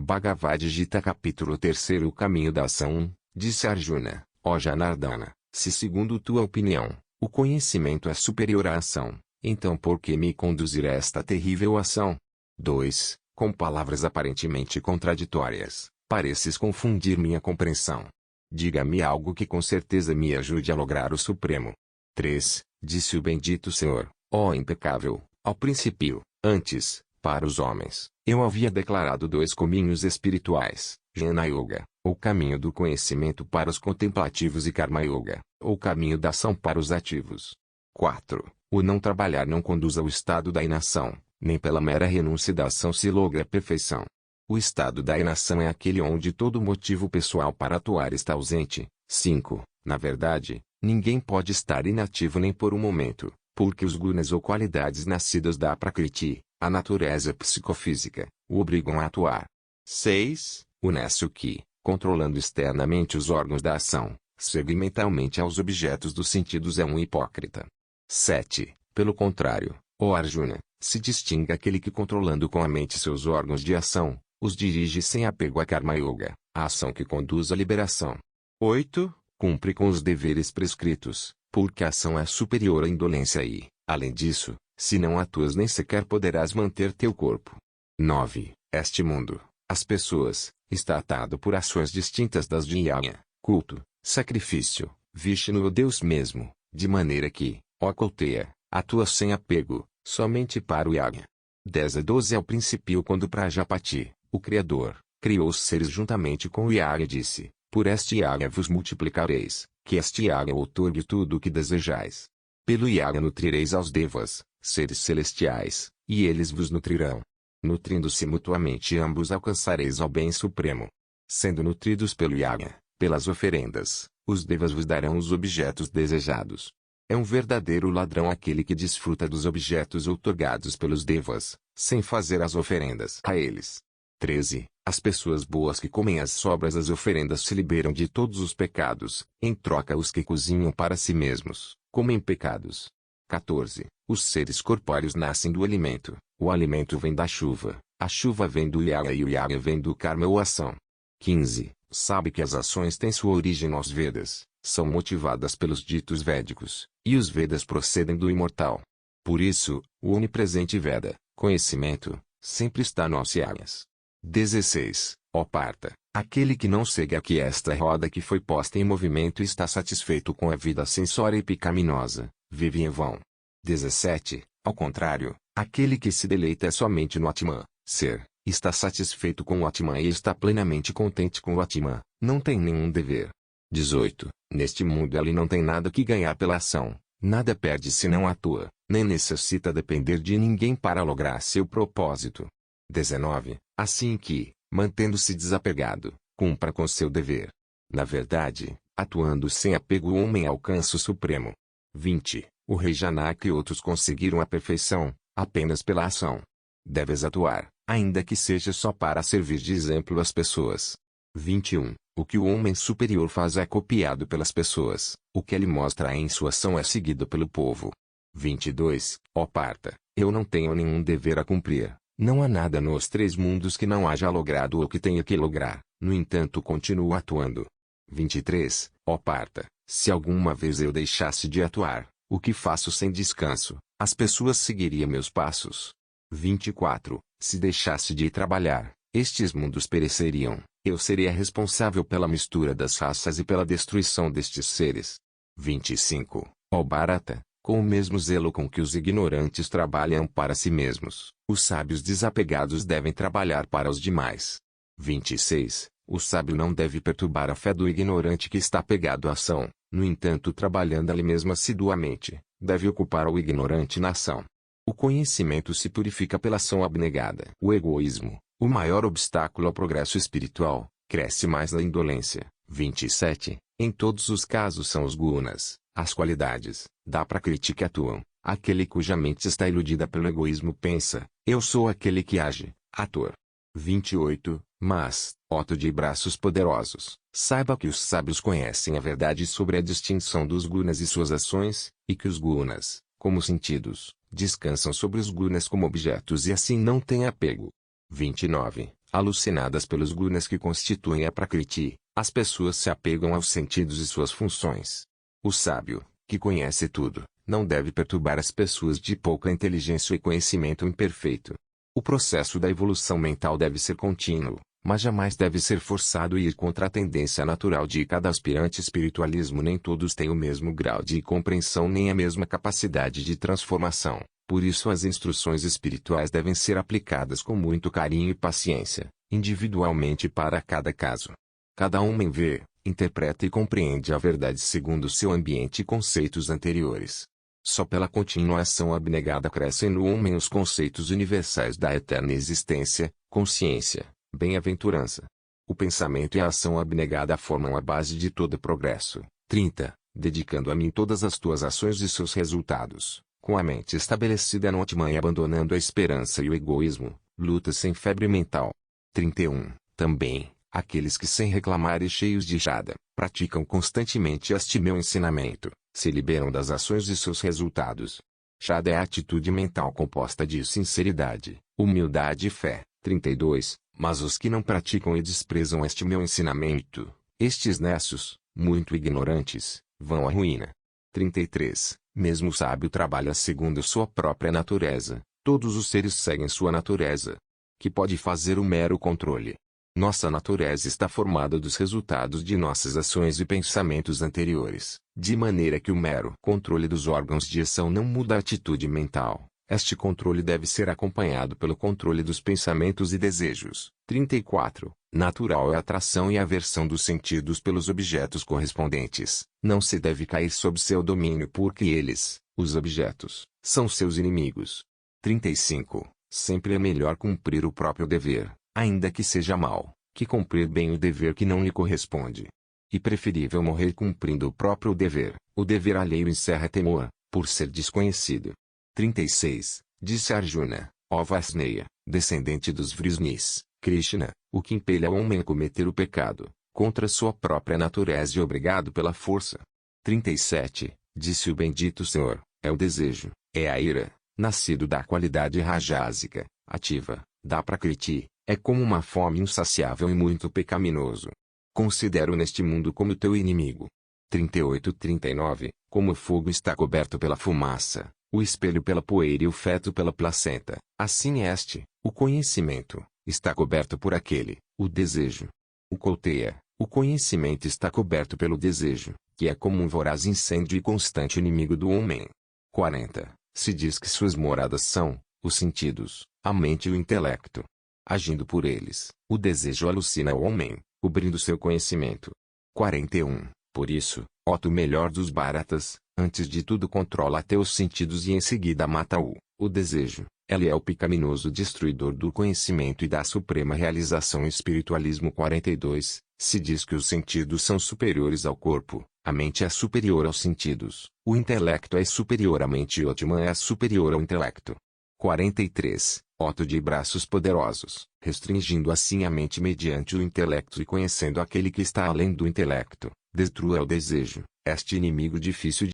Bhagavad Gita capítulo 3 O caminho da ação 1, disse Arjuna, ó Janardana, se segundo tua opinião, o conhecimento é superior à ação, então por que me conduzir a esta terrível ação? 2. Com palavras aparentemente contraditórias, pareces confundir minha compreensão. Diga-me algo que com certeza me ajude a lograr o Supremo. 3. Disse o bendito Senhor, ó impecável, ao princípio, antes, para os homens, eu havia declarado 2 caminhos espirituais, Jnana Yoga, o caminho do conhecimento para os contemplativos e Karma Yoga, o caminho da ação para os ativos. 4. O não trabalhar não conduz ao estado da inação, nem pela mera renúncia da ação se logra a perfeição. O estado da inação é aquele onde todo motivo pessoal para atuar está ausente. 5. Na verdade, ninguém pode estar inativo nem por um momento, porque os gunas ou qualidades nascidas da Prakriti, a natureza psicofísica, o obrigam a atuar. 6. O nécio que, controlando externamente os órgãos da ação, segue mentalmente aos objetos dos sentidos é um hipócrita. 7. Pelo contrário, ó Arjuna, se distingue aquele que controlando com a mente seus órgãos de ação, os dirige sem apego a Karma Yoga, a ação que conduz à liberação. 8. Cumpre com os deveres prescritos, porque a ação é superior à indolência e, além disso, se não atuas nem sequer poderás manter teu corpo. 9. Este mundo, as pessoas, está atado por ações distintas das de yajna, culto, sacrifício, Vishnu ou Deus mesmo, de maneira que, ó Kauteya, atua sem apego, somente para o yajna. 10 a 12 é o princípio quando Prajapati, o Criador, criou os seres juntamente com o yajna e disse, por este yajna vos multiplicareis, que este yajna outorgue tudo o que desejais. Pelo yajna nutrireis aos devas, seres celestiais, e eles vos nutrirão. Nutrindo-se mutuamente ambos alcançareis ao bem supremo. Sendo nutridos pelo yajna, pelas oferendas, os devas vos darão os objetos desejados. É um verdadeiro ladrão aquele que desfruta dos objetos outorgados pelos devas, sem fazer as oferendas a eles. 13. As pessoas boas que comem as sobras das oferendas se liberam de todos os pecados, em troca os que cozinham para si mesmos, comem pecados. 14. Os seres corpóreos nascem do alimento, o alimento vem da chuva, a chuva vem do yajna e o yajna vem do karma ou ação. 15. Sabe que as ações têm sua origem nos Vedas, são motivadas pelos ditos védicos, e os Vedas procedem do imortal. Por isso, o onipresente Veda, conhecimento, sempre está nos yajnas. 16. Ó Parta, aquele que não segue aqui esta roda que foi posta em movimento e está satisfeito com a vida sensória e pecaminosa, vive em vão. 17. Ao contrário, aquele que se deleita somente no Atman, ser, está satisfeito com o Atman e está plenamente contente com o Atman, não tem nenhum dever. 18. Neste mundo ele não tem nada que ganhar pela ação, nada perde se não atua, nem necessita depender de ninguém para lograr seu propósito. 19. Assim que, mantendo-se desapegado, cumpra com seu dever. Na verdade, atuando sem apego o homem alcança o Supremo. 20. O rei Janaka e outros conseguiram a perfeição, apenas pela ação. Deves atuar, ainda que seja só para servir de exemplo às pessoas. 21. O que o homem superior faz é copiado pelas pessoas, o que ele mostra em sua ação é seguido pelo povo. 22. Ó Parta, eu não tenho nenhum dever a cumprir, não há nada nos 3 mundos que não haja logrado ou que tenha que lograr, no entanto continuo atuando. 23. Ó Parta, se alguma vez eu deixasse de atuar, o que faço sem descanso, as pessoas seguiriam meus passos. 24. Se deixasse de trabalhar, estes mundos pereceriam, eu seria responsável pela mistura das raças e pela destruição destes seres. 25. Ó Bharata, com o mesmo zelo com que os ignorantes trabalham para si mesmos, os sábios desapegados devem trabalhar para os demais. 26. O sábio não deve perturbar a fé do ignorante que está apegado à ação, no entanto trabalhando ali mesmo assiduamente, deve ocupar o ignorante na ação. O conhecimento se purifica pela ação abnegada. O egoísmo, o maior obstáculo ao progresso espiritual, cresce mais na indolência. 27. Em todos os casos são os gunas, as qualidades, da prakriti que atuam. Aquele cuja mente está iludida pelo egoísmo pensa, eu sou aquele que age, ator. 28. Mas, Otto de braços poderosos, saiba que os sábios conhecem a verdade sobre a distinção dos gunas e suas ações, e que os gunas, como sentidos, descansam sobre os gunas como objetos e assim não têm apego. 29. Alucinadas pelos gunas que constituem a Prakriti, as pessoas se apegam aos sentidos e suas funções. O sábio, que conhece tudo, não deve perturbar as pessoas de pouca inteligência e conhecimento imperfeito. O processo da evolução mental deve ser contínuo, mas jamais deve ser forçado e ir contra a tendência natural de cada aspirante espiritualismo. Nem todos têm o mesmo grau de compreensão nem a mesma capacidade de transformação. Por isso as instruções espirituais devem ser aplicadas com muito carinho e paciência, individualmente para cada caso. Cada homem vê, interpreta e compreende a verdade segundo seu ambiente e conceitos anteriores. Só pela continuação abnegada crescem no homem os conceitos universais da eterna existência, consciência, bem-aventurança. O pensamento e a ação abnegada formam a base de todo progresso. 30. Dedicando a mim todas as tuas ações e seus resultados. Com a mente estabelecida no Atman e abandonando a esperança e o egoísmo, luta sem febre mental. 31. Também, aqueles que sem reclamar e cheios de jada, praticam constantemente este meu ensinamento, se liberam das ações e seus resultados. Jada é a atitude mental composta de sinceridade, humildade e fé. 32. Mas os que não praticam e desprezam este meu ensinamento, estes nécios, muito ignorantes, vão à ruína. 33. Mesmo o sábio trabalha segundo sua própria natureza, todos os seres seguem sua natureza. Que pode fazer o mero controle. Nossa natureza está formada dos resultados de nossas ações e pensamentos anteriores, de maneira que o mero controle dos órgãos de ação não muda a atitude mental. Este controle deve ser acompanhado pelo controle dos pensamentos e desejos. 34. Natural é a atração e aversão dos sentidos pelos objetos correspondentes. Não se deve cair sob seu domínio porque eles, os objetos, são seus inimigos. 35. Sempre é melhor cumprir o próprio dever, ainda que seja mal, que cumprir bem o dever que não lhe corresponde. E preferível morrer cumprindo o próprio dever. O dever alheio encerra temor, por ser desconhecido. 36. Disse Arjuna, ó Vasneya, descendente dos Vrishnis, Krishna, o que impele ao homem a cometer o pecado, contra sua própria natureza e obrigado pela força. 37. Disse o bendito Senhor, é o desejo, é a ira, nascido da qualidade rajásica, ativa, da Prakriti, é como uma fome insaciável e muito pecaminoso. Considero neste mundo como teu inimigo. 38-39. Como o fogo está coberto pela fumaça, o espelho pela poeira e o feto pela placenta, assim este, o conhecimento, está coberto por aquele, o desejo. O Kauteya, o conhecimento está coberto pelo desejo, que é como um voraz incêndio e constante inimigo do homem. 40. Se diz que suas moradas são, os sentidos, a mente e o intelecto. Agindo por eles, o desejo alucina o homem, cobrindo seu conhecimento. 41. Por isso, ó tu melhor dos Bharatas, antes de tudo controla teus sentidos e em seguida mata-o, o desejo. Ele é o pecaminoso destruidor do conhecimento e da suprema realização. Espiritualismo 42. Se diz que os sentidos são superiores ao corpo, a mente é superior aos sentidos, o intelecto é superior à mente e o Atman é superior ao intelecto. 43. Óto de braços poderosos, restringindo assim a mente mediante o intelecto e conhecendo aquele que está além do intelecto, destrua o desejo, este inimigo difícil de